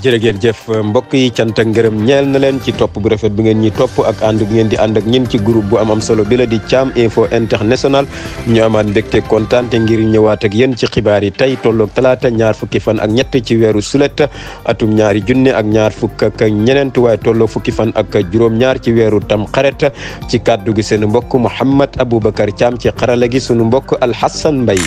jërë ngeen jëf mbokk yi cant ak ngërëm ñeel na leen ci topp bu rafet bi ngeen ñi topp ak ànd bi ngeen di ànd ak ñin ci groupe bu am solo bi la di Thiam Info International ñu amaat mbégte kontaan te ngir ñëwaat ak yéen ci xibaar yi tey tolloog talaata ñaar fukki fan ak ñett ci weeru sulet atum ñaari junne ak ñaar fukk ak ñeneent waaye tolloog fukki fan ak juróom-ñaar ci weeru tam xaret ci kàddu gi seen mbokk Mouhamed Aboubacar Thiam ci xarala gi sunu mbokk Alhassan Mbaye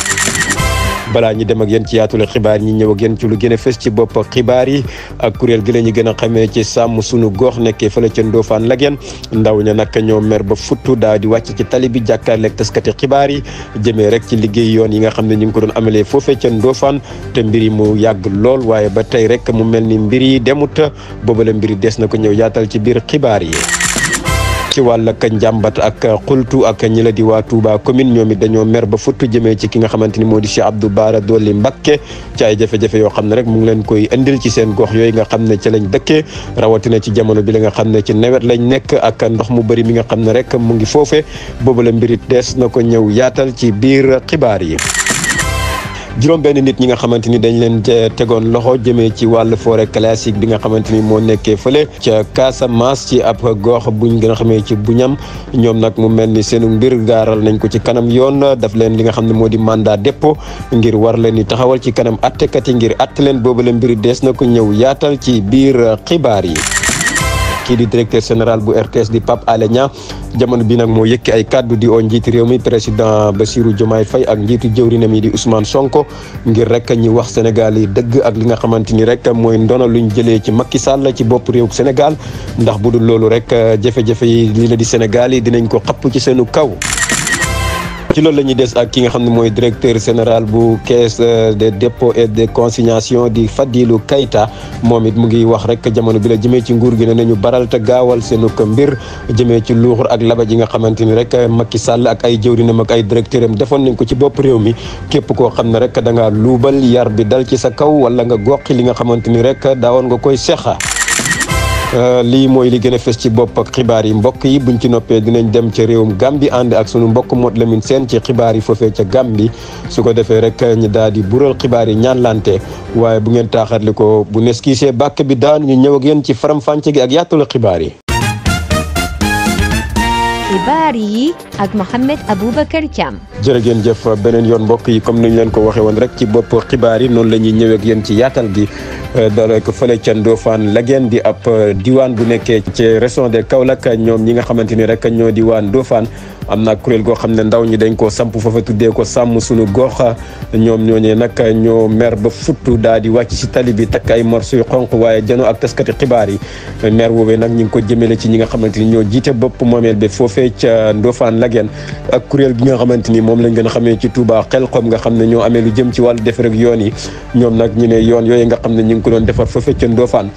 balaa ñu dem ak yéen ci yaatule xibaar ñi ñëw ak yéen ci lu gën a fës ci bopp xibaar yi ak kuréel gi la ñu gën a xamee ci sàmm sunu gox nekkee fële ca Ndofane Lageen ndaw ña nag ñoo mer ba futtu daal di wàcc ci tali bi jàkkaarleeg taskati xibaar yi jëmee rek ci liggéey yoon yi nga xam ne ñu ngi ko doon amalee foofee ca Ndofane te mbir yi mu yàgg lool waaye ba tey rek mu mel ni mbir yi demut boobale mbir yi des na ko ñëw yaatal ci biir xibaar yi. ci wàll ak njàmbat ak xultu ak ñi la di waa Touba commune ñoom it dañoo mer ba futtu jëmee ci ki nga xamante ni moo di Cheikh Abdou Bara Dolly Mbacké ci ay jafe-jafe yoo xam ne rek mu ngi leen koy indil ci seen gox yooyu nga xam ne ci lañ dëkkee rawatina ci jamono bi la nga xam ne ci nawet lañ nekk ak ndox mu bëri mi nga xam ne rek mu ngi foofe boobu la mbirit dees na ko ñëw yaatal ci biir xibaar yi. juróom benn nit ñi nga xamante ni dañ leen tegoon loxo jëmee ci wàllu forêt classique bi nga xamante ni moo nekkee fële ca Casamance ci ab gox buñ gën a xamee ci Buñam ñoom nag mu mel ni seenu mbir gaaral nañ ko ci kanam yoon daf leen li nga xam ne moo di mandat dépôt ngir war leen ni taxawal ci kanam attekat yi ngir atte leen boobu la mbir dees na ko ñëw yaatal ci biir xibaar yi. kii di directeur général bu RTS di Pape Alé Niang jamono bi nag moo yëkki ay kàddu di oo njiiti réew mi président Bassirou Diomaye Faye ak njiitu jëwrinam yi di Ousmane Sonko ngir rek ñi wax Sénégal yi dëgg ak li nga xamante ni rek mooy ndono luñ jëlee ci Macky Sall ci bopp réew Sénégal ndax bu dul loolu rek jafe-jafe yi li la di Sénégal yi dinañ ko xapp ci seenu kaw. ci loolu la ñuy des ak ki nga xam ne mooy directeur général bu caisse de dépôt et de consignation di Fadilou Keita moom it mu ngi wax rek jamono bi la jëmee ci nguur gi ne nañu baral te gaawal seenu ko mbir jëmee ci luuxur ak laba ji nga xamante ni rek Macky Sall ak ay jëwrinam ak ay directeur am defoon nañ ko ci bopp réew mi képp koo xam ne rek da ngaa luubal yar bi dal ci sa kaw wala nga goxi li nga xamante ni rek daawoon nga koy sexa lii mooy li gën a fës ci bopp ak xibaar yi mbokk yi buñ ci noppee dinañ dem ca réewum Gambie ànd ak sunu mbokk Modou Lamine Sène ci xibaar yi foofee ca Gambie su ko defee rek ñu daal di bural xibaar yi ñaanlante waaye bu ngeen taaxarli ko bu neskiisee bàkk bi daan ñu ñëw ak yéen ci faram-fàcce gi ak yaatul xibaar yi. xibaar yi ak Mouhamed Aboubacar Thiam. jërë ngeen jëf beneen yoon mbokk yi comme niñ leen ko waxee woon rek ci bopp xibaar yi noonu la ñuy ñëwee ak yéen ci yaatal gi dara ko fële ca Ndofane Lageen di ab diwaan bu nekkee ci région de Kaolack ñoom ñi nga xamante ni rek ñoo diwaan Ndofane am na kuréel goo xam ne ndaw ñi dañ koo samp foofa tuddee ko sàmm sunu gox ñoom ñooñee nag ñoo mer ba futtu daal di wàcc si tali bi takk ay morso yu xonq waaye janoo ak taskati xibaar yi mer woowee nag ñu ngi ko jëmale ci ñi nga xamante ni ñoo jiite bopp moomeel bi foofee ca Ndofane Lageen ak kuréel gi nga xamante ni moom lañ gën a xamee ci Touba Xelkom nga xam ne ñoo amee lu jëm ci wàllu defar ak yoon yi ñoom nag ñu ne yoon yooyu nga xam ne ñu ngi ko doon defar foofee ca Ndofane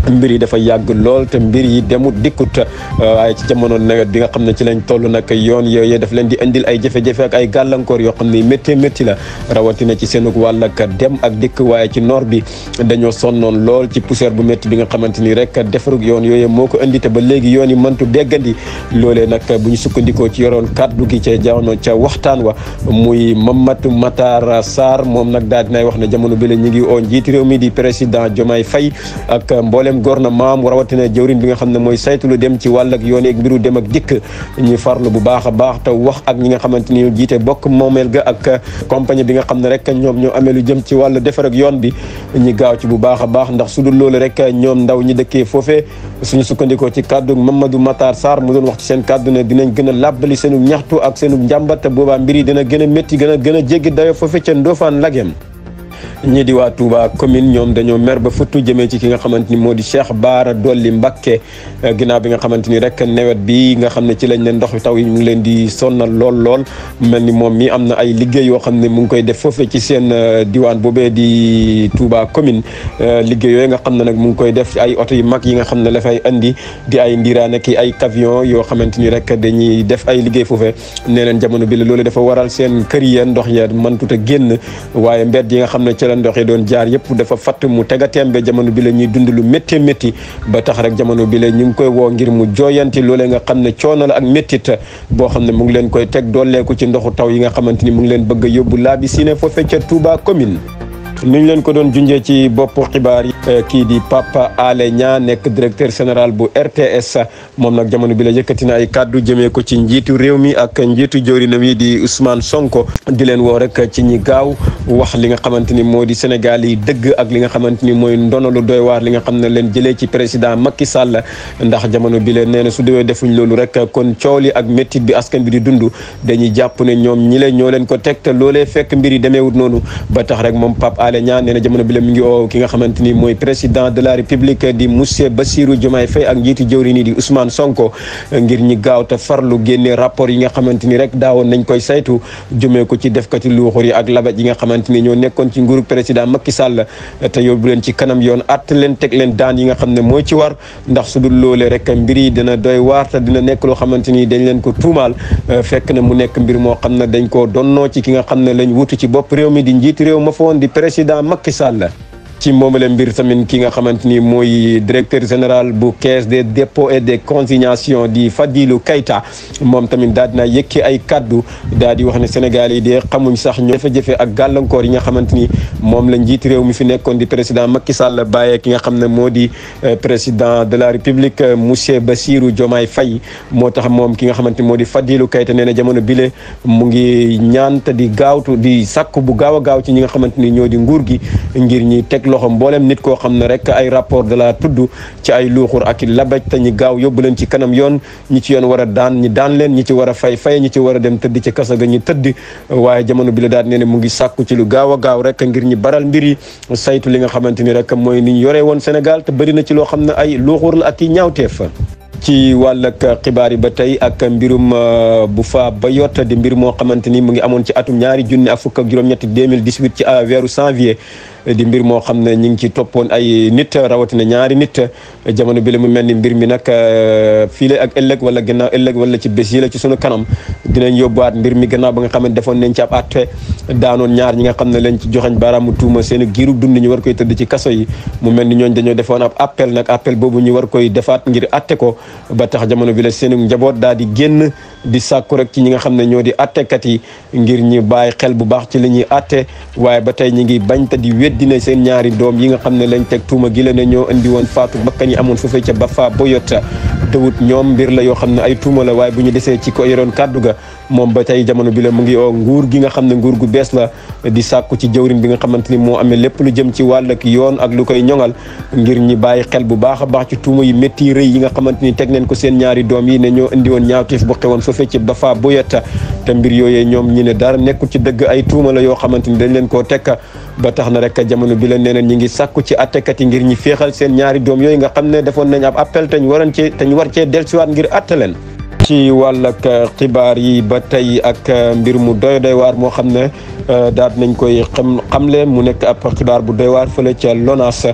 mbir yi dafa yàgg lool te mbir yi demut dikkut waaye ci jamono nawet bi nga xam ne ci lañ toll nag yoon yooyu daf leen di indil ay jafe-jafe ak ay gàllankoor yoo xam ne métti la rawatina ci seenug wàll ak dem ak dikk waaye ci noor bi dañoo sonnoon lool ci poussière bu métti bi nga xamante ni rek defarug yoon yooyu moo ko indi te ba léegi yoon yi mëntu déggandi loolee nag bu ñu sukkandikoo ci yoroon kàddu gi ca jamono ca waxtaan wa muy Mamadou Matar Sarr moom nag daal dinay wax ne jamono bi la ñu ngi oo njiiti réew mi di président Diomaye Faye ak mboolem gouvernement mu rawatina jëwriñ bi nga xam ne mooy saytu lu dem ci wàll ak yoon ak mbiru dem ak dikk ñu farlu bu baax a baax te wax ak ñi nga xamante ni jiite bokk moomeel ga ak compagnie bi nga xam ne rek ñoom ñoo amee lu jëm ci wàllu defar ak yoon bi ñu gaaw ci bu baax a baax ndax su dul loolu rek ñoom ndaw ñi dëkkee foofee suñu sukkandikoo ci kàddu Mamadou Matar Sarr mu doon wax ci seen kàddu ne dinañ gën a làbbali seenu ñaxtu ak seenu njàmbat te boobaa mbir yi dina gën a métti gën a jéggi dayo foofee ca Ndofane Lageen ñii di waa Touba commune ñoom dañoo mer ba futtu jëmee ci ki nga xamante ni moo di Cheikh Bara Dolly Mbacké ginnaaw bi nga xamante ni rek nawet bi nga xam ne ci lañ ne ndox taw yi mu ngi leen di sonnal lool mel ni moom mi am na ay liggéey yoo xam ne mu ngi koy def foofee ci seen diwaan boobee di Touba commune liggéey yooyu nga xam ne nag mu ngi koy def ay oto yu mag yi nga xam ne la fay andi di ay ndiiraan ak ay camion yoo xamante ni rek dañuy def ay liggéey foofee nee leen jamono bi la loolu dafa waral seen kër yi ndox ya mëntut a génn waaye mbedd yi nga xam ne ci la ndox yi doon jaar yëpp dafa fatt mu tega tembe jamono bi la ñuy dund lu métti ba tax rek jamono bi la ñu ngi koy woo ngir mu jooyanti loolee nga xam ne coono la ak méttit boo xam ne mu ngi leen koy teg dooleeku ci ndoxu taw yi nga xamante ni mu ngi leen bëgg a yóbbu laabi Sine foofee ca Touba commune ni ñu leen ko doon junjee ci bopp xibaar yi kii di Pape Alé Niang nekk directeur général bu RTS moom nag jamono bi la yëkkati na ay kàddu jëmee ko ci njiitu réew mi ak njiitu jëwriñam yi di Ousmane Sonko di leen woo rek ci ñi gaaw wax li nga xamante ni moo di Sénégal yi dëgg ak li nga xamante ni mooy ndono lu doy waar li nga xam ne leen jëlee ci président Macky Sall ndax jamono bi leen nee na su dee defuñ loolu rek kon coow li ak méttit bi askan bi di dund dañuy jàpp ne ñoom ñi leen ñoo leen ko teg te loolee fekk mbir yi demeewut noonu ba tax rek moom Pape Alé Niang nee na jamono bi la mi ngi oo ki nga xamante ni mooy président de la République di monsieur Bassirou Diomaye Faye ak njiitu jëwriñ yi di Ousmane Sonko ngir ñi gaaw te farlu génne rapport yi nga xamante ni rek daawoon nañ koy saytu jëmee ko ci defkati luuxur yi ak labaj yi nga xamante ni ñoo nekkoon ci nguuru président Macky Sall te yóbbu leen ci kanam yoon att leen teg leen daan yi nga xam ne mooy ci war ndax su dul loolee rek mbir yi dina doy waar te dina nekk loo xamante ni dañ leen ko tuumaal fekk na mu nekk mbir moo xam ne dañ koo donnoo ci ki nga xam ne lañ wutu ci bopp réew mi di njiitu réew ma fa woon di président Macky Sall. ci moomale mbir tamit ki nga xamante ni mooy directeur général bu caisse des dépôts et des consignations di Fadilou Keita moom tamit daal dina yëkki ay kaddu daal di wax ne Sénégal yi de xamuñ sax ñoo jafe-jafe ak gàllankoor yi nga xamante ni moom la njiit réew mi fi nekkoon di président Macky Sall bàyyee ki nga xam ne moo di président de la République monsieur Bassirou Diomaye Faye moo tax moom ki nga xamante ni moo di Fadilou Keita nee na jamono bile mu ngi ñaan te di gaawtu di sàkku bu gaaw a gaaw ci ñi nga xamante ni ñoo di nguur gi ngir ñi teg loxo mboolem nit koo xam ne rek ay rapport de la tudd ci ay luuxur ak i labaj te ñi gaaw yóbbu leen ci kanam yoon ñi ci yoon war a daan ñi daan leen ñi ci war a fay ñi ci war a dem tëdd ci kasa ga ñi tëdd waaye jamono bi la daal nee ne mu ngi sàkku ci lu gaaw a gaaw rek ngir ñi baral mbir yi saytu li nga xamante ni rek mooy ni ñu yoree woon Sénégal te bëri na ci loo xam ne ay luuxur la ak i ñaawteef ci wàll ak xibaar yi ba tey ak mbirum Boufa Bayotte di mbir moo xamante ni mu ngi amoon ci atum 2018 ci weeru janvier di mbir moo xam ne ñu ngi ci toppoon ay nit rawatina ñaari nit jamono bi la mu mel ni mbir mi nag fii ak ëllëg wala gannaaw ëllëg wala ci bés yi la ci sunu kanam dinañ yóbbuwaat mbir mi gannaaw ba nga xam ne defoon nañ ci ab atte daanoon ñaar ñi nga xam ne lañ ci joxañ baaraamu tuuma seen giirub dund ñu war koy tëdd ci kaso yi mu mel ni ñooñ dañoo defoon ab appel nag appel boobu ñu war koy defaat ngir atte ko ba tax jamono bi la seen njaboot daal di génn di sàkku rek ci ñi nga xam ne ñoo di attekat yi ngir ñi bàyyi xel bu baax ci li ñuy atte waaye ba tey ñi ngi bañ te di dina seen ñaari doom yi nga xam ne lañ teg tuuma gi la ne ñoo indi woon faatu bakkan yi amoon foofee ca Baffa Bayotte dawut ñoom mbir la yoo xam ne ay tuuma la waaye bu ñu desee ci ko yoroon kàddu ga moom ba tey jamono bi la mu ngi oo nguur gi nga xam ne nguur gu bees la di sàkku ci jëwriñ bi nga xamante ni moo amee lépp lu jëm ci wàll ak yoon ak lu koy ñoŋal ngir ñi bàyyi xel bu baax a baax ci tuuma yi métti rëy yi nga xamante ni teg neen ko seen ñaari doom yi ne ñoo indi woon ñaawteef bu xewoon foofee ci Baffa Bayotte te mbir yooyee ñoom ñi ne dara nekkul ci dëgg ay tuuma la yoo xamante ni dañ leen koo tekk ba tax na rek jamono bi la nee na ñi ngi sàkku ci attekat yi ngir ñi féexal seen ñaari doom yooyu nga xam ne defoon nañ ab appel te ñu war cee dellusiwaat ngir atte leen ci wàll ak xibaar yi ba tey ak mbir mu doy waar moo xam ne daal nañ koy xamle mu nekk ab xibaar bu doy waar fële ca Lonaas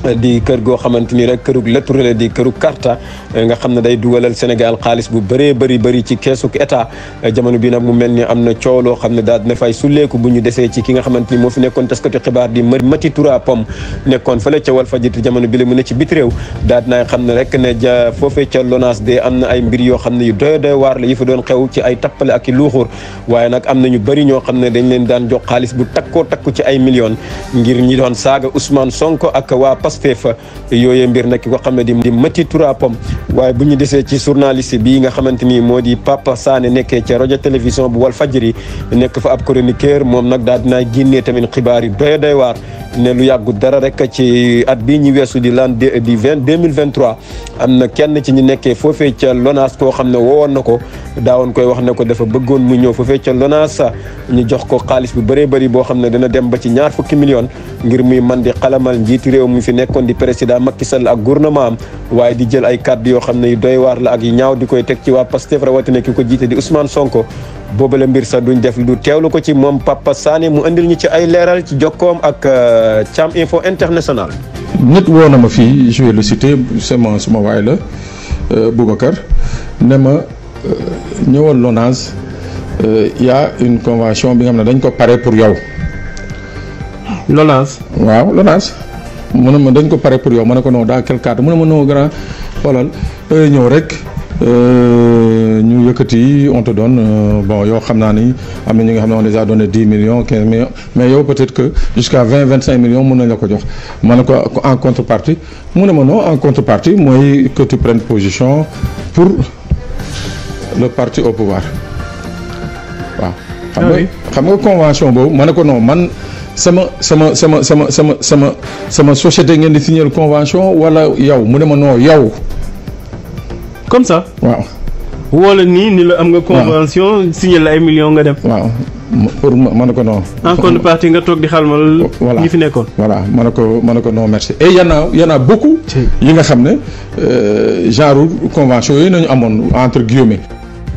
di kër goo xamante ni rek kërug lettre di kërug karta nga xam ne day dugalal Sénégal xaalis bu bëree bëri ci keesuk état jamono bi nag mu mel ni am na coow loo xam ne daal dina fay sulleeku bu ñu desee ci ki nga xamante ni moo fi nekkoon taskatu xibaar di Mati Toura Pom nekkoon fële ca Walfadjri jamono bi la mu ne ci biti réew daal dinaay xam ne rek ne foofee ca Lonaas de am na ay mbir yoo xam ne yu doy waar la yi fa doon xew ci ay tappale ak i luuxur waaye nag am na ñu bëri ñoo xam ne dañ leen daan jox xaalis bu takku ci ay millions ngir ñi doon saaga Ousmane Sonko ak waa Pastef yooyee mbir nag ki ko xam ne di Mati Toura Pom waaye bu ñu desee ci journaliste bii nga xamante ni moo di Papa Sané nekkee ca rajo télévision bu Walfadjri nekk fa ab chroniqueur moom nag daal dinaa génnee tamit xibaar yi doy waar ne lu yàggu dara rek ci at bii ñu weesu di l'an 2023 am na kenn ci ñu nekkee foofee ca Lonaas koo xam ne woowoon na ko daawoon koy wax ne ko dafa bëggoon mu ñëw foofee ca Lonaas ñu jox ko xaalis bu bëree bëri boo xam ne dana dem ba ci 20 millions ngir muy man di xalamal njiiti réew mu fi nekkoon di président Macky Sall ak gouvernement am waaye di jël ay kàddu yoo xam ne yu doy waar la ak yu ñaaw di koy teg ci waa Pastef rawatina ki ko jiite di Ousmane Sonko boobale mbir sax duñ def lu teewlu ko ci moom Papa Sané mu indil ñu ci ay leeral ci jokkoom ak Thiam Info International. nit woo na ma fii je vais le citer suma waay la Boubacar ne ma ñëwal Lonase y a une convention bi nga xam ne dañ ko pare pour yow. Lonase. waaw Lonase. mu ne ma dañ ko pare pour yow ma ne ko non dans quel cadre mu ne ma non grand xoolal ñëw rek ñu yëkkati on te donne bon yow xam naa ni am na ñi nga xam ne on les a donné 10 millions 15 millions mais yow peut-être que jusqu'à 20-25 millions mën nañ la ko jox ma ne ko en contrepartie mu ne ma non en contrepartie mooy que tu prennes position pour le parti au pouvoir waaw. xam nga convention boobu ma ne ko non man sama société ngeen di signer convention wala yow mu ne ma non yow. comme ça. waaw. wala nii ni la am nga convention signé la ay millions nga dem. waaw pour ma ne ko non. en contrepartie nga toog di xalmal. voilà ñi fi nekkoon. voilà ma ne ko non merci et y en a beaucoup. yi nga xam ne genre convention yooyu nañu amoon entre guillemets.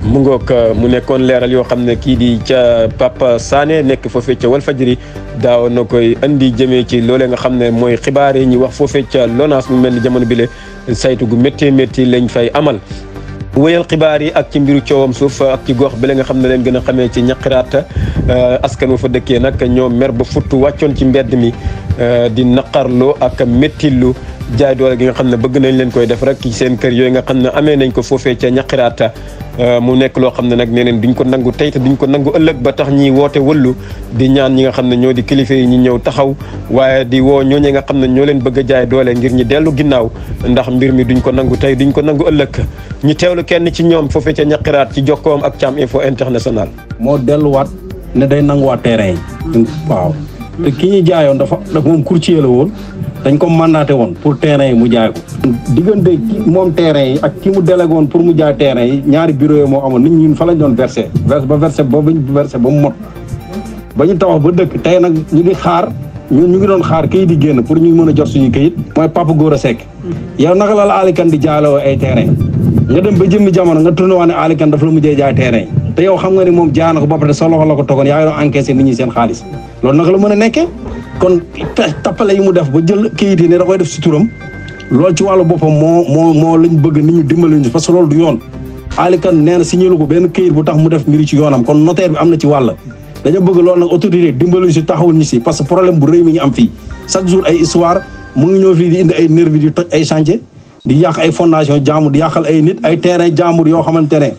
mu ngoog mu nekkoon leeral yoo xam ne kii di ca Papa Sané nekk foofee ca Walfadjri daaw na koy andi jëmee ci loolee nga xam ne mooy xibaar yi ñuy wax foofee ca LONASE mu mel ni jamono bile saytu gu métti lañ fay amal. wéyal xibaar yi ak ci mbiru coowam suuf ak ci gox bi la nga xam ne leen gën a xamee ci ñaqiraat askan wu fa dëkkee nag ñoo mer ba futt wàccoon ci mbedd mi di naqarloo ak méttilu jaay doole gi nga xam ne bëgg nañ leen koy def rek ci seen kër yooyu nga xam ne amee nañ ko foofee ca ñaqiraat mu nekk loo xam ne nag nee neen duñ ko nangu tey te duñ ko nangu ëllëg ba tax ñi woote wëllu di ñaan ñi nga xam ne ñoo di kilifa yi ñi ñëw taxaw waaye di woo ñooñee nga xam ne ñoo leen bëgg a jaay doole ngir ñi dellu ginnaaw ndax mbir mi duñ ko nangu tey duñ ko nangu ëllëg ñu teewlu kenn ci ñoom foofee ca ñaqiraat ci jokkoom ak Thiam Info International. moo delluwaat ne day nanguwaat terrain yi waaw te ki ñu jaayoon dafa moom courtier la woon dañ ko mandaté woon pour terrain yi mu jaay ko diggante moom terrain yi ak ki mu délégué woon pour mu jaay terrain yi ñaari bureau yi moo amoon nit ñi fa lañ doon versé ba mu mot ba ñu tabax ba dëkk tey nag ñu ngi xaar ñu ngi doon xaar kayit di génn pour ñu mën a jot suñu kayit mooy Papa Gora Seck yow naka la Ali Kane di jaaloo ay terrain nga dem ba jëmmi jamono nga tourné wax ne Ali Kane dafa la mujjee jaay terrain te yow xam nga ne moom jaay na ko ba pare sa loxo la ko togoon yaa ngi doon encaissé nit ñi seen xaalis loolu naka la mën a nekkee kon tappale yi mu def ba jël kayit yi ne da koy def si turam loolu ci wàllu boppam moo lañ bëgg nit ñu dimbali ñu parce que loolu du yoon Ali Kane nee na signé ko benn kayit bu tax mu def mbiri ci yoonam kon notaire bi am na ci wàll dañoo bëgg loolu nag autorité dimbali ñu si taxawul ñu si parce que problème bu rëy mi ngi am fii chaque jour ay histoire mu ngi ñëw fii di indi ay nervi di toj ay chantier di yàq ay fondation jàmbur di yàqal ay nit ay terrain jàmbur yoo xamante ne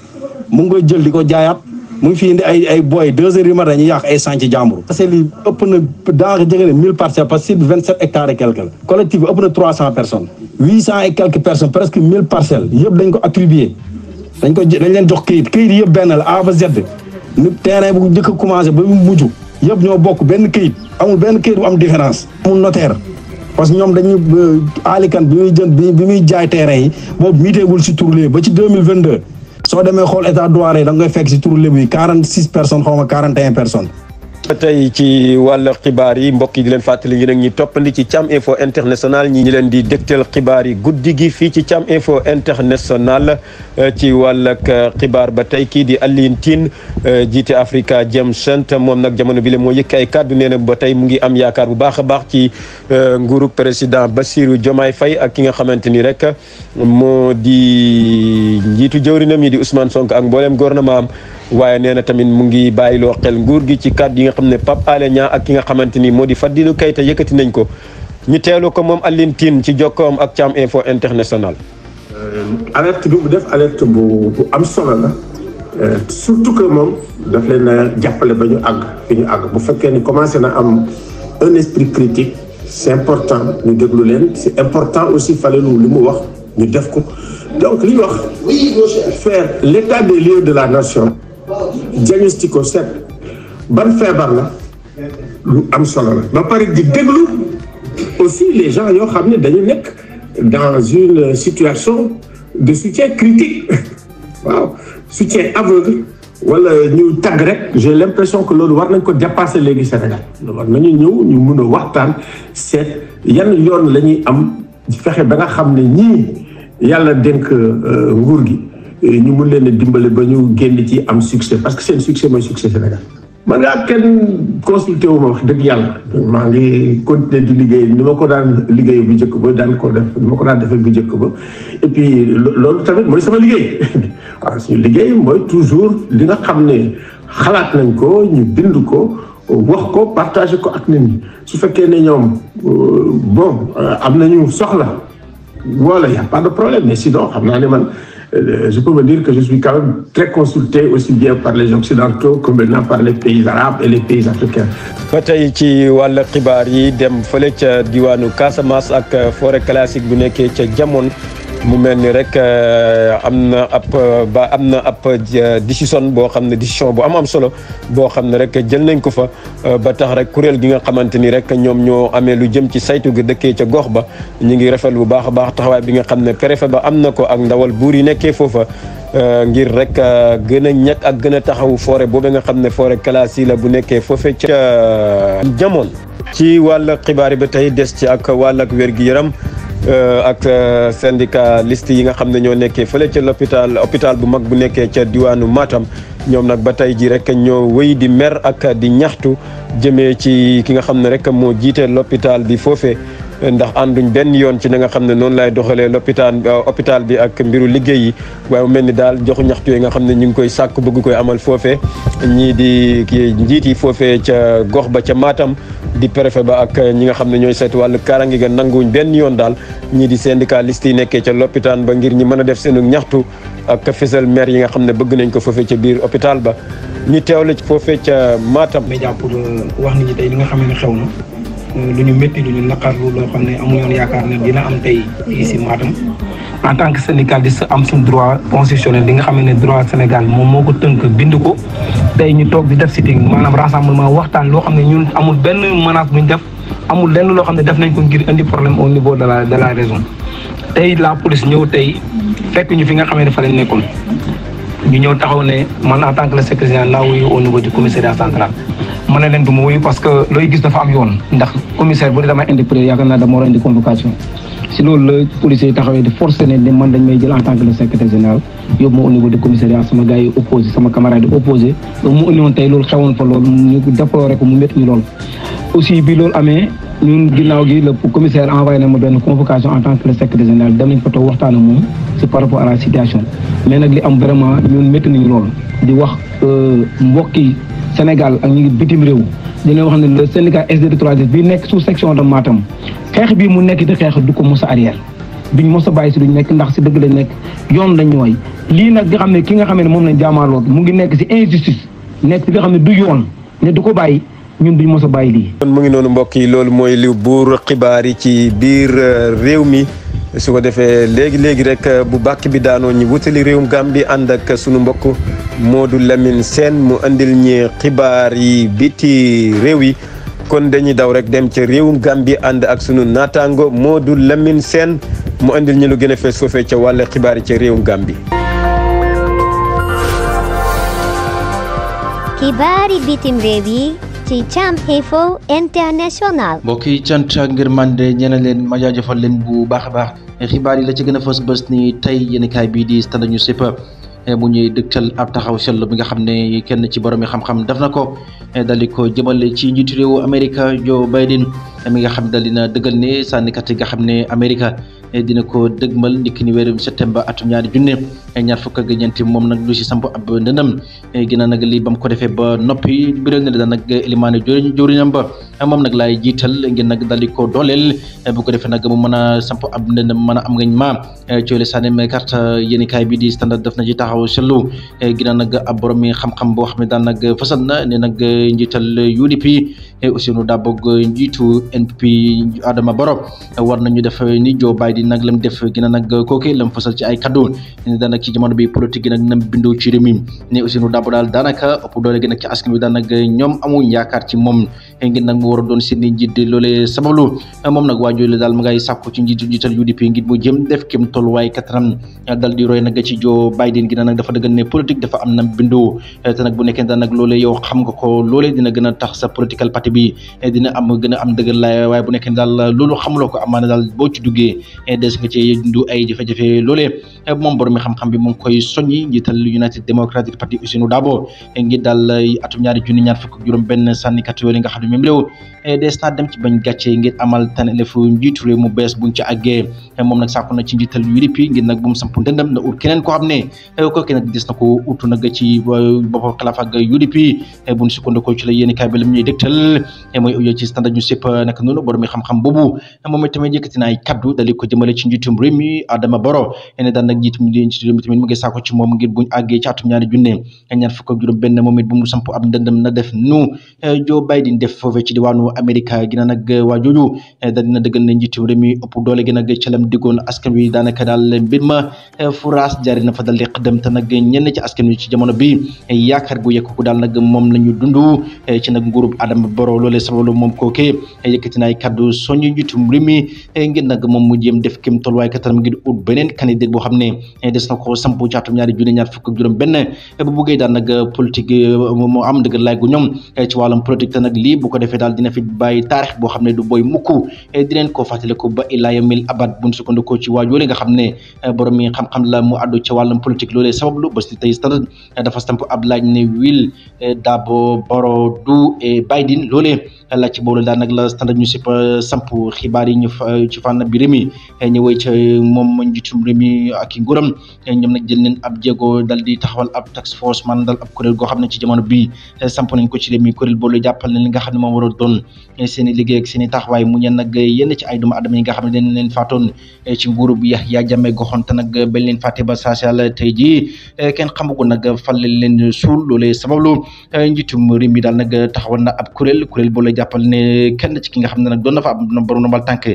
mu ngi koy jël di ko jaayaat mu ngi fi indi ay boy 2 heures yu matin ñu yàq ay chantier jàmbur parce que lii ëpp na daanaka jege na 1000 parcelles parce que 27 hectares et quelques collectif bi ëpp na 300 personnes 800 et quelques personnes presque 1000 parcelles yëpp dañ ko attribué dañ leen jox kayit yëpp benn la A ba Z ni terrain bu njëkk a commencé ba mu mujj yëpp ñoo bokk benn kayit amul benn kayit bu am différence amul notaire parce que ñoom dañuy Ali Kane bi muy jaay terrain yi boobu miiteegul si tur léegi ba ci 2022 soo demee xool état douane yi da ngay fekk si tur léegi 46 personnes xaw ma 41 personnes. tey ci wàllu xibaar yi mbokk yi di leen fàttali ngi nag ñi toppandi ci Thiam Info International ñi leen di dégtal xibaar yi guddi gi fii ci Thiam Info International ci wàllug xibaar ba tey kii di Alioune Tine jiite Africa Jom Center moom nag jamono bi la moo yëkk ay kàddu nee na ba tey mu ngi am yaakaar bu baax a baax ci nguurug président Bassirou Diomaye Faye ak ki nga xamante ni rek moo di njiitu jëwrinam yi di Ousmane Sonko ak mboolem gouvernement am waaye nee na tamit mu ngi bàyyiloo xel nguur gi ci kàddu yi nga xam ne Pape Alé Niang ak ki nga xamante ni moo di Fadilou Keita yëkkati nañ ko ñu teelu ko moom Alioune Tine ci jokkoom ak Thiam Info International. alerte bi bu def alerte bu am solo la surtout que moom daf leen a jàppale ba ñu àgg fi ñu àgg bu fekkee ni commencé na am un esprit critique c'est important ñu déglu leen c'est important aussi Fadilou li mu wax ñu def ko donc li ñu wax faire l'état des lieux de la nation diagnostic ko seet ban feebar la lu am solo la ba pare di déglu aussi les gens yoo xam ne dañu nekk dans une situation de soutien critique waaw soutien aveugle wala ñu tagg rek j'ai l'impression que loolu war nañ ko dépasser léegi Sénégal war nañu ñëw ñu mun a waxtaan seet yan yoon la ñuy am fexe ba nga xam ne ñii yàlla dénk nguur gi ñu mun leen a dimbale ba ñu génn ci am succès parce que seen succès mooy succès Sénégal. man ngaa kenn consulté wu ma wax dëgg yàlla maa ngi continuer di liggéey ni ma ko daan liggéey bu njëkk ba daan ko def ni ma ko daan defee bu njëkk ba et puis loolu tamit mooy sama liggéey waaw suñu liggéey mooy toujours li nga xam ne xalaat nañ ko ñu bind ko wax ko partager ko ak nit ñi su fekkee ne ñoom bon am nañu soxla wala y a pas de problème mais sinon xam naa ne man je peux me dire que je suis quand même très consulté aussi bien par les Occidentaux que maintenant par les pays arabes et les pays africains. ba tey ci wàll xibaar yi dem fële ca diwaanu Casamance ak forêt classique bu nekkee ca Jamon mu mel ni rek am na ab décision boo xam ne décision bu am solo boo xam ne rek jël nañ ko fa ba tax rek kuréel gi nga xamante ni rek ñoom ñoo amee lu jëm ci saytu gi dëkkee ca gox ba ñu ngi rafet bu baax a baax taxawaay bi nga xam ne préfet ba am na ko ak ndawal buur yi nekkee foofa ngir rek gën a ñàkk ak gën a taxawu forêt boobu nga xam ne forêt classée la bu nekkee foofee ca Jamon. ci wàll xibaar yi ba tey des ci ak wàll ak wér-gi-yaram ak syndicaliste yi nga xam ne ñoo nekkee fële ca hôpital bu mag bu nekkee ca diwaanu Matam ñoom nag ba tey ji rek ñoo wéy di mer ak di ñaxtu jëmee ci ki nga xam ne rek moo jiite l'hôpital bi foofee ndax ànduñ benn yoon ci na nga xam ne noonu lay doxalee hôpital bi ak mbiru liggéey yi waaye mu mel ni daal joxu ñaxtu yi nga xam ne ñu ngi koy sàkk bëgg koy amal foofee ñii di njiit yi foofee ca gox ba ca Matam di préfet ba ak ñi nga xam ne ñooy seetu wàllu kaaraange ga nanguwuñ benn yoon daal ñii di syndicaliste yi nekkee ca l'hôpital ba ngir ñi mën a def seenu ñaxtu ak fësal maire yi nga xam ne bëgg nañ ko foofee ca biir hôpital ba ñu teewle ci foofee ca Matam. média pour wax nit ñi tey li nga xam ne xew na lu ñu métti lu ñu naqarlu loo xam ne amuñoon yaakaar ne dina am tey fii si Matam en tant que syndicaliste am suñu droit constitutionnel li nga xam ne droit Sénégal moom moo ko tënk bind ko tey ñu toog di def sitting maanaam rassemblement waxtaan loo xam ne ñun amul benn menace bu ñu def amul lenn loo xam ne def nañ ko ngir indi problème au niveau de la raison tey la police ñëw tey fekk ñu fi nga xam ne fa lañ nekkoon ñu ñëw taxaw ne man en tant que le secrétaire naa wuyu au niveau du commissariat central ma ne leen du ma wuyu parce que looy gis dafa am yoon ndax commissaire bu dee damay indi pré yaakaar naa dama war a indi convocation si loolu la policiers yi taxawee di forcer ne man dañ may jël en tant que le secrétaire général yóbbu ma au niveau du commissariat sama gars yi opposé sama camarade yi opposé donc mu indi woon tey loolu xewoon fa loolu ñu déploré ko mu métti ñu loolu aussi bi loolu amee ñun ginnaaw gi le commissaire envoyé na ma benn convocation en tant que le secrétaire général dem nañ fa toog waxtaan ak moom si par rapport à la situation mais nag li am vraiment ñun métti nañu loolu di wax mbokki Sénégal ak ñu ngi bitim réew dina wax ne le syndicat SD3S bi nekk sous section de Matam xeex bii mu nekk di xeex du ko mos a arrière duñ mos a bàyyi si duñ nekk ndax si dëgg lañ nekk yoon lañ ñooy lii nag nga xam ne ki nga xam ne moom lañ jaamaaloot mu ngi nekk si injustice nekk si nga xam ne du yoon ne du ko bàyyi ñun duñ mos a bàyyi lii. kon mu ngi noonu mbokk yi loolu mooy li buur xibaar yi ci biir réew mi su ko defee léegi rek bu bàkk bi daanoo ñu wutali réewum Gambie ànd ak sunu mbokk Modou Lamine Sène mu andil ñi xibaar yi biti réew yi kon dañuy daw rek dem ca réewum Gambie ànd ak sunu naataango Modou Lamine Sène mu andil ñi lu gën a fees foofee ca wàll xibaar yi ca réewum Gambie. xibaari bitim réew yi ci Cham Info International. mbokk yi cant ak ngir mande ñeena leen ma jaajëfal leen bu baax a baax xibaar yi la ci gën a fës bés ni tey yéenekaay bii di Standard Newspaper bu ñuy dëgtal ab taxaw seetlu bi nga xam ne kenn ci borom yi xam-xam def na ko dal di ko jëmale ci njiitu réewu Amérique Joe Biden mi nga xam ne dal dina dëggal ne sànnikat yi nga xam ne Amérique dina ko dëgmal ndikk ni weerum septembre atum 2024 moom nag du si samp ab ndëndam ginnaaw nag lii ba mu ko defee ba noppi biral na da nag élimaane joriñam ba moom nag laay jiital ngir nag dal di ko dooleel bu ko defee nag mu mën a samp ab ndëndam mën a am ngañ ma coole sànni carte yéenekaay bi di Standard def na ci taxaw seetlu ginnaaw nag ab borom mi xam-xam boo xam ne daan nag fasal na ne nag njiital UDP Ousseynou Dabo njiitu NPP Adama Barrow war nañu def ni Joe Biden nag lam def ginnaaw nag kooke lam fasal ci ay kaddu ne daanaka ci jamono bi politique gi nag nam bindoo ci réew mi ne Ousseynou Dabo daal daanaka ëpp doole gi nag ci askan wi daanaka ñoom amuñ yaakaar ci moom ngir nag mu war a doon seen njiit loolee sabablu moom nag waajooyle daal ma ngay sàkku ci njiital UDP ngir mu jëm def kim tolluwaay kattanam dal di roy nag ci Joe Biden ginnaaw nag dafa dëggal ne politique dafa am nam bindoo te nag bu nekkee daal nag loolee yow xam nga ko loolee dina gën a tax sa political party bi dina am gën a am dëggal laay waaye bu nekkee daal loolu xamuloo ko amaana daal boo ci duggee des nga ci dundu ay jafe-jafe loolee moom borom mi xam-xam bi mu ngi koy soññi njiital United Democratic Party Ousseynou Dabo ngir daal atum 2024 sànnikat yooyu nga xam ne même réew des na dem ci bañ gàcce ngir amal tànneefu njiitu réew mu bees buñ ci àggee moom nag sàkku na ci njiital UDP ngir nag bu mu samp ndëndam na ut keneen koo xam ne kooku nag des na ko utu nag ci boppam xalaaf ak UDP bu ñu sukkandikoo ci la yéen kaay bi la ñuy dégtal mooy audio ci standard ñu sëpp nag noonu borom xam-xam boobu moom tamit yëkkati na ay kaddu dali ko jëmale ci njiitum réew mi Adama Barrow ne daan nag njiitum réew mi tamit mu ngi sàkku ci moom ngir buñ àggee ci atum 2025 moom it bu mu samp ab ndëndam na def nu Joe Biden def foofee ci diwaanu Amérique gina nag waa jooju da dina dëggal ne njiitum réew mi ëpp doole gi nag ci lam diggoon askan wi daanaka daal mbir ma furaas jaari na fa dal di xëddam te nag ñenn ci askan wi ci jamono bi yaakaar gu yekku daal nag moom la ñu dund ci nag nguurub Adama Barrow loolee sababu moom kooke yëkkati na ay kaddu soññu njiitum réew mi ngir nag moom mu jéem def kim tolluwaay katanam ngir ut beneen candidat boo xam ne des na ko samp ci atum 2025 bu buggee daal nag politique moo am dëgg laay gu ñoom ci wàllum politique te nag lii bu ko defee daal dina fi bàyyi taarix boo xam ne du boy mukk dineen koo fàttale ko ba ilaa yamil abad buñ sukkandikoo ci waajoolee nga xam ne borom mi xam-xam la mu àddu ci wàllum politique loolee sabablu ba si tey standard dafa samp ab laaj ne Will Dabo Barrow du Biden loolee laaj ci boobu daal nag la standard ñu si samp xibaar yi ñu ci fànn bi réew mi ñëwee ca moom njiitum réew mi ak i nguuram ñoom nag jël neen ab jéego dal di taxawal ab task force maanaam daal ab kuréel goo xam ne ci jamono bii samp nañ ko ci réew mi kuréel boolu jàppal ne li nga xam ne moom war a doon seen i liggéey ak seen i taxawaay mu ñeen nag yenn ci ay doomu adama yi nga xam ne dañ leen faatoon ci nguuru bi Yahya Jammeh goxoon te nag bañ leen fàtte ba saa si yàlla tey jii kenn xamagu nag fan lañ leen suul loolee sabablu njiitum réew mi daal nag taxawal na ab kuréel boolu jàppal ne kenn ci ki nga xam ne nag doon na fa am borom ndombal tànk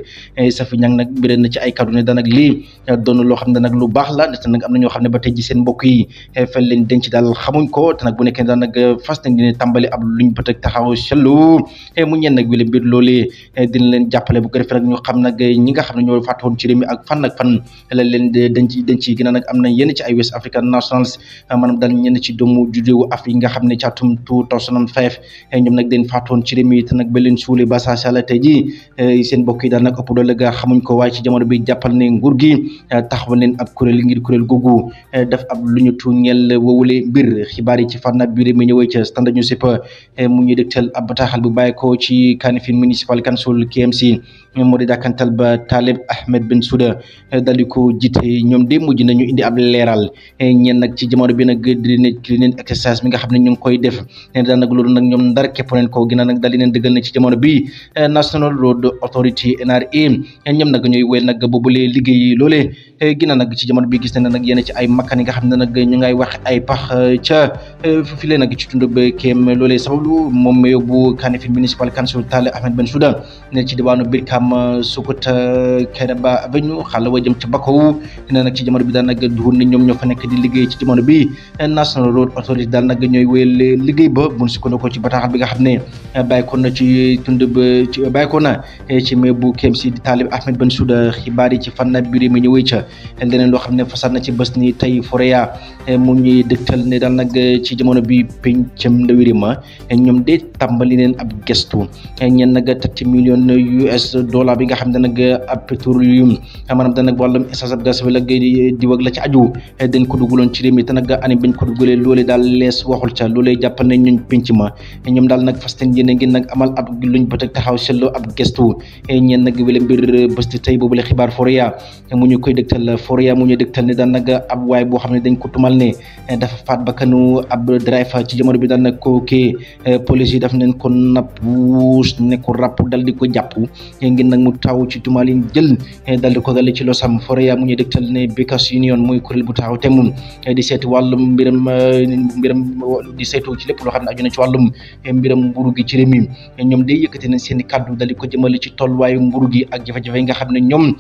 Safi Ñang nag bireen na ci ay kaddu ne daanag lii doon loo xam ne nag lu baax la te nag am na ñoo xam ne ba tey ji seen mbokk yi fan leen denc daal xamuñ ko te nag bu nekkee daal nag fas nañ dina tàmbali ab luñ bëtëg taxaw sellu mu ñeen nag wile mbir loolee dina leen jàppale bu ko defee nag ñu xam nag ñi nga xam ne ñoo fàttoon ci réew mi ak fan la leen denc gën a nag am na yenn ci ay West African Nationals maanaam daal ñenn ci doomu judéewu Afrique nga xam ne ci atum 2005 ñoom nag den fàttoon ci réew mi te nag ba leen suuli ba saa la tey ji seen mbokk yi daal nag ëpp doole ga xamuñ ko waaye ci jamono bi jàppal ne nguur gi taxawal leen ab kuréel ngir kuréel googu def ab lu ñu tuñeel wowule mbir xibaar yi ci fànn bi réew mi ñëwee ca standard ñu sipp mu ñuy dégtal ab bataaxal bu bàyyi ko ci Kanifing Municipal Council KMC moo di dàkkantal ba Talib Ahmed Bensouda dal di ko jiite ñoom de mujj nañu indi ab leeral ñeen nag ci jamono bi nag di ne cleaning exercise mi nga xam ne ñu ngi koy def ne daan nag loolu nag ñoom ndar képp neen ko gën a nag dal di leen dëggal ne ci jamono bi National Road Authority NRA ñoom nag ñooy wéyal nag boobule liggéey loolee gina nag ci jamono bi gis nañ nag yenn ci ay makkaan yi nga xam ne nag ñu ngay wax ay pax ca fi lee nag ci tund ba kéem loolee sababu moom ma yóbbu Kanifing Municipal Council Talib Ahmed Bensouda ne ci diwaanu Brikama Sukuta Kairaba Avenue xala wa jëm ca Bakow ne nag ci jamono bi daal nag duhur ni ñoom ñoo fa nekk di liggéey ci jamono bi National Road Authority daal nag ñooy wéyal liggéey ba buñ sukkandikoo ci bataaxal bi nga xam ne bàyyikoon na ci tund ba ci bàyyikoon na ci mais bu KMC di Talib Ahmed Bensouda xibaar yi ci fànn bi réew mi ñëwee ca leneen loo xam ne fasaat na ci bés ni tey Forea mu ñuy dëgtal ne daal nag ci jamono bi pencam ndawi réew ma ñoom de tàmbali leen ab gestu ñeen nag 30 millions US dollar bi nga xam ne nag ab pétrolium maanaam da nag wàllum essence ab gaz wala di wag la ci aju dañ ko dugaloon ci réew mi te nag ani bañ ko dugalee loolee daal lees waxul ca loolee jàppal ne ñuñ penc ma ñoom daal nag fas yéene ngeen nag amal ab luñ bëtëg taxaw seetlu ab gestu ñeen nag wala mbir bés tey boobu la xibaar Forea mu ñu koy dëgtal Forea mu ñu dëgtal ne daal nag ab waay boo xam ne dañ ko tumal ne dafa faat bakkanu ab driver ci jamono bi daal nag kooke police yi daf neen ko napp wuus ne ko ràpp dal di ko jàpp ngir nag mu taw ci tumal yi jël dal di ko dal ci losam Forea mu ñu dëgtal ne Bakers Union mooy kuréel bu taxaw temm di seeti wàllum mbiram di seetu ci lépp loo xam ne aju na ci wàllum mbiram mburu gi ci réew mi ñoom day yëkkati nañ seen i kàddu dal di ko jëmale ci tolluwaayu mburu gi ak jafe-jafe yi nga xam ne ñoom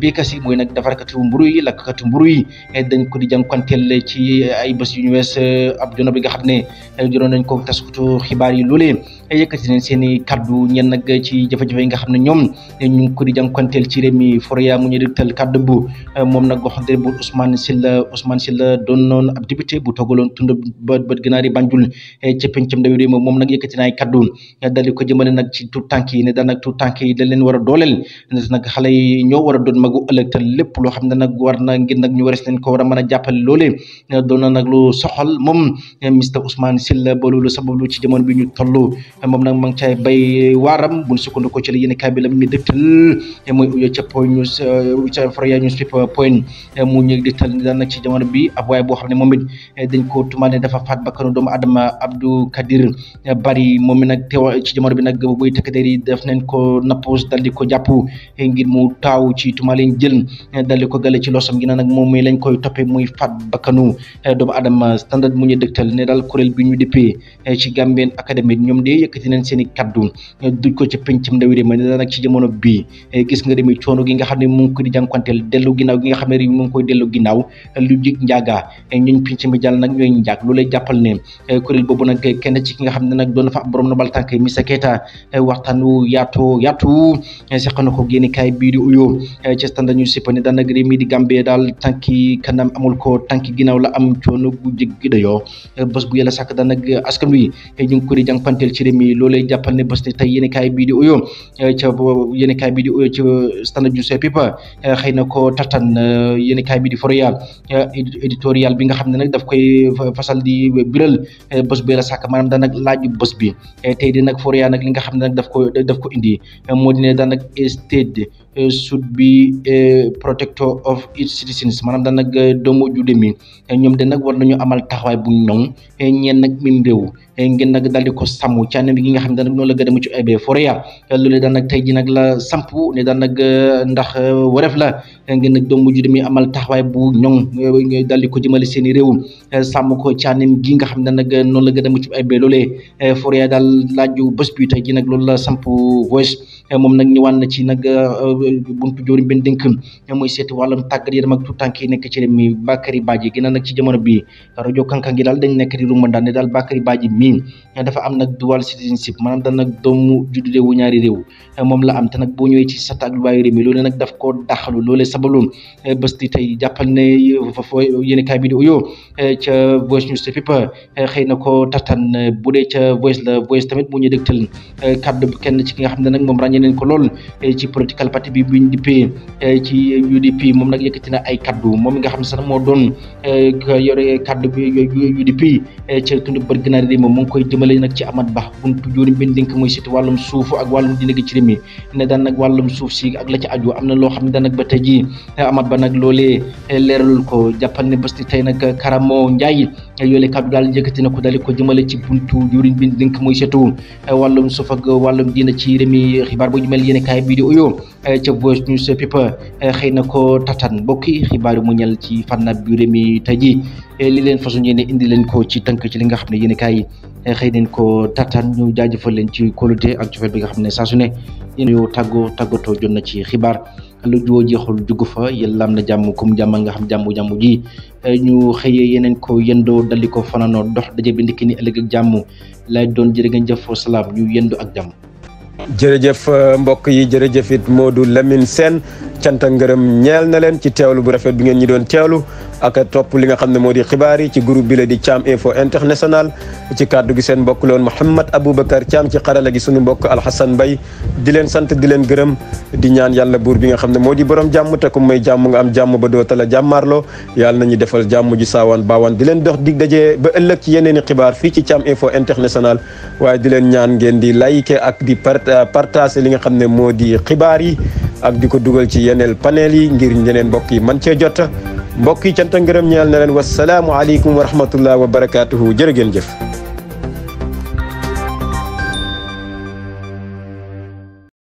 Bakers yi mooy nag defarkatu mburu yi lakkatu mburu yi dañ ko di jànkuwanteel ci ay bés yu ñu wees ab jono bi nga xam ne jonoon nañ ko taskutu xibaar yi loolee yëkkati nañ seen i kaddu ñen nag ci jafe-jafe yi nga xam ne ñoom ñu ngi ko di jànkuwanteel ci réew mi Forea mu ñu dégtal kaddu bu moom nag wax dëgg bu Ousmane Sylla doon noon ab député bu toogaloon tund bët gënaari Banjul ca pencam ndawi réew moom nag yëkkati na ay kaddu dal di ko jëmale nag ci tout tànk yi ne daan nag tout tànk yi dañ leen war a dooleel nag xale yi ñoo war a doon magu ëllëg te lépp loo xam ne nag war na ngir nag ñu wares leen ko war a mën a jàppale loolee doon na nag lu soxal moom Mr Ousmane Sylla ba loolu sabablu ci jamono bi ñu toll moom nag ma ngi cay bay waaram buñ sukkandikoo ci la yéen kaay bi la mi dëgtal mooy uyo ca point news ca Foroyaa newspaper point mu ñu dëgtal ni daal nag ci jamono bi ab waaye boo xam ne moom it dañ ko tumal ne dafa faat bakkanu doomu adama Abdou Kadir Bari moom mi nag teew ci jamono bi nag buy takk der yi def nañ ko nappoos dal di ko jàpp ngir mu taaw ci tumal leen jël dal di ko gale ci losam gi nag moom mi lañ koy toppee muy faat bakkanu doomu adama standard mu ñu dëgtal ne daal kuréel bi ñu dippee ci Gambian Academy ñoom de yëkkati nañ seen i kaddu duj ko ci pencam ndawi réew mi ne daal nag ci jamono bi gis nga réew mi coono gi nga xam ne mu ngi ko di jànkuwanteel dellu ginnaaw gi nga xam ne réew mi mu ngi koy dellu ginnaaw lu jig njaaga ñuñ pinc mi jàll nag ñooy njaag lu lay jàppal ne kuréel boobu nag kenn ci ki nga xam ne nag doon na fa borom na bal tànk Missa Keita waxtaan wu yaatu seq na ko génn kaay bii di uyoo ci Standard ñu sippa ne daal nag réew mi di Gambie daal tànki kanam amul ko tànki ginnaaw la am coono gu jéggi dayoo bés bu yàlla sàkk daal nag askan wi ñu ngi ko di jànkuwanteel ci réew mi loolee jàppal ne bés ne tey yéen kaay bii di uyoo ca yéen kaay bii di uyoo ci Standard newspaper xëy na ko tatan yéen kaay bii di Foroyaa éditorial bi nga xam ne nag daf koy fasal di biral bés bu yàlla sàkk maanaam daan nag laaju bés bi tey di nag Foroyaa nag li nga xam ne nag daf ko indi moo di ne daan nag state should be protector of its citizens maanaam daan nag doomu jude mi ñoom de nag war nañu amal taxawaay bu ñoŋ ñeen nag min réew ngeen nag daal di ko sàmm ci anam gi nga xam ne nag noonu la gën a mucc ayib Foroyaa loolu daan nag tey ji nag la samp ne daan nag ndax wareef la ngeen nag doomu jude mi amal taxawaay bu ñoŋ daal di ko jëmale seen i réew sàmm ko ci anam gi nga xam ne nag noonu la gën a mucc ayib loolee Foroyaa daal laaju bés bi tey ji nag loolu la samp voice moom nag ñëwaan na ci nag buntu joorim benn dénk mooy seeti wàllum tàggat yaram ak tout tànk yi nekk ci réew mi Bakary Badji gën a nag ci jamono bi rajo Kankan gi daal dañ nekk di rumandaan ne daal Bakary Badji mii dafa am nag dual citizenship maanaam daal nag doomu juddu réewu ñaari réew moom la am te nag boo ñëwee ci sata ak luwaayu réew mi loolu nag daf koo daxalu loolee sabaloon bés di tey jàppal ne yéen kaay bi di uyoo ca Voice newspaper xëy na ko tatan bu dee ca Voice la Voice tamit mu ñu dégtal kaddu kenn ci ki nga xam ne nag moom ràññee nañ ko lool ci political party bi buñ dippee ci UDP moom nag yëkkati na ay kaddu moom mi nga xam ne sax moo doon yore kaddu bi UDP ca tund bër gënaar réew moom mu ngi koy jëmale nag ci Amat Bah buntu jóorim benn dénk mooy surtout wàllum suuf ak wàllum dina gi ci réew mi ne daan nag wàllum suuf si ak la ci aju am na loo xam ne daan nag ba tey jii Amat Bah nag loolee leeralul ko jàppal ne bés ni tey nag Karamo Ndiaye yoolee kaddu daal yëkkati na ko daal di ko jëmale ci buntu jóorim benn dénk mooy surtout wàllum suuf ak wàllum dina ci réew mi xibaar bu ñu mel yéen kaay bii di uyoo ca Voice newspaper xëy na ko tatan mbokki xibaar mu ñal ci fànn bi réew mi tey jii li leen façon yéene indi leen ko ci tënk ci li nga xam ne yéen kaay xëy nañ ko tatan ñu jaajëfal leen ci kóolute ak cofeel bi nga xam ne saa su ne yéen yow tàggatoo jot na ci xibaar lu juwoo jeexul jugu fa yàlla am na jàmm comme jàmm nga xam jàmm ji ñu xëyee yeneen ko yendoo dali ko fanaanoo dox daje bi ndikki ni ëllëg ak jàmm lay doon jërë ngeen jëf salaam ñu yendoo ak jàmm. jërëjëf mbokk yi jërëjëf it Modou Lamine Sène cant ak ngërëm ñeel na leen ci teewlu bu rafet bi ngeen ñi doon teewlu ak topp li nga xam ne moo di xibaar yi ci groupe bi la di Thiam Info International ci kàddu gi seen mbokk loon Mouhamed Aboubacar Thiam ci xarala gi sunu mbokk Alhassane Mbaye di leen sant di leen gërëm di ñaan yàlla buur bi nga xam ne moo di borom jàmm te ku may jàmm nga am jàmm ba doota la jàmmaarloo yàlla nañu defal jàmm ji saawaan baawaan di leen dox dig daje ba ëllëg ci yeneeni xibaar fii ci Thiam Info International waaye di leen ñaan ngeen di like ak di partager li nga xam ne moo di xibaar yi ak di ko dugal ci yeneen panel yi ngir ñeneen mbokk yi man cee jot mbokk yi cant ngërëm ñeel na leen wasalaamu aleykum wa rahmatullah wa barakaatuhu jërë ngeen jëf